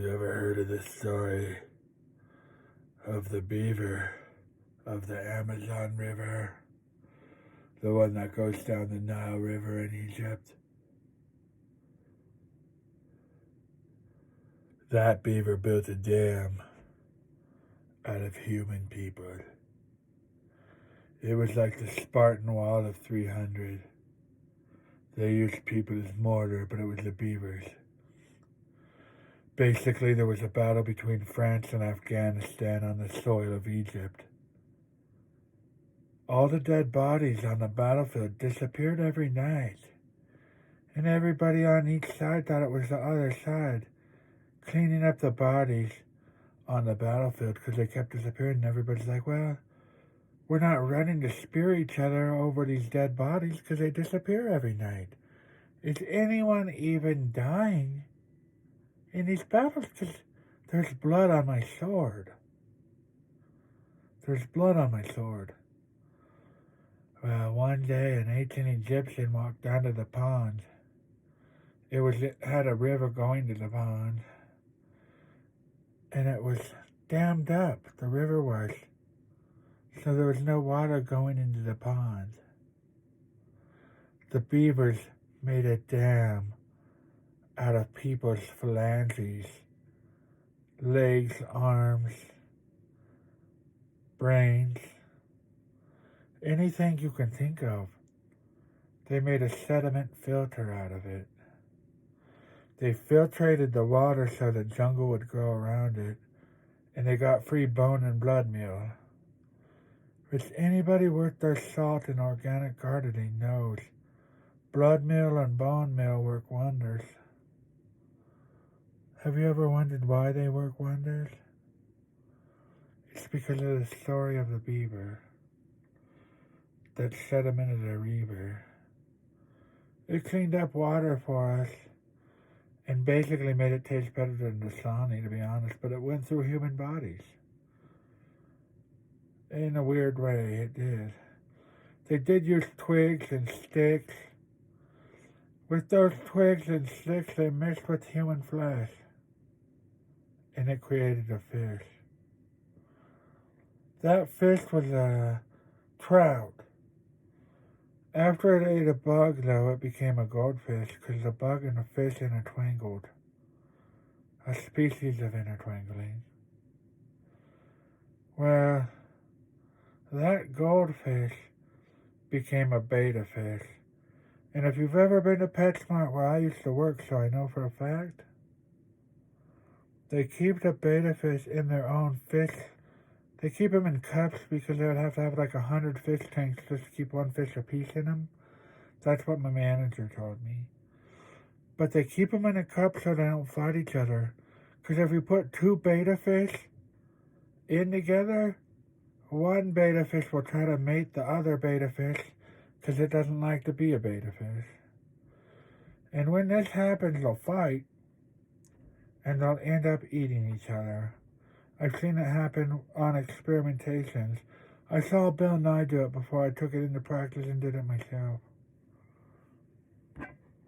You ever heard of the story of the beaver of the Amazon River? The one that goes down the Nile River in Egypt? That beaver built a dam out of human people. It was like the Spartan wall of 300. They used people as mortar, but it was the beavers. Basically, there was a battle between France and Afghanistan on the soil of Egypt. All the dead bodies on the battlefield disappeared every night, and everybody on each side thought it was the other side cleaning up the bodies on the battlefield because they kept disappearing, and everybody's like, well, we're not running to spear each other over these dead bodies because they disappear every night. Is anyone even dying in these battles? Because there's blood on my sword. There's blood on my sword. Well, one day an ancient Egyptian walked down to the pond. It had a river going to the pond, and it was dammed up, the river was. So there was no water going into the pond. The beavers made a dam out of people's phalanges, legs, arms, brains, anything you can think of. They made a sediment filter out of it. They filtrated the water so the jungle would grow around it, and they got free bone and blood meal, which anybody worth their salt in organic gardening knows blood meal and bone meal work wonders. Have you ever wondered why they work wonders? It's because of the story of the beaver that sedimented a river. It cleaned up water for us and basically made it taste better than Dasani, to be honest, but it went through human bodies. In a weird way, it did. They did use twigs and sticks. With those twigs and sticks, they mixed with human flesh, and it created a fish. That fish was a trout. After it ate a bug, though, it became a goldfish because the bug and the fish intertwined. A species of intertwingling. Well, that goldfish became a betta fish. And if you've ever been to PetSmart where I used to work, so I know for a fact, they keep the betta fish in their own fish. They keep them in cups because they would have to have like 100 fish tanks just to keep one fish apiece in them. That's what my manager told me. But they keep them in a cup so they don't fight each other. Because if you put two betta fish in together, one betta fish will try to mate the other betta fish because it doesn't like to be a betta fish. And when this happens, they'll fight and they'll end up eating each other. I've seen it happen on experimentations. I saw Bill Nye do it before I took it into practice and did it myself.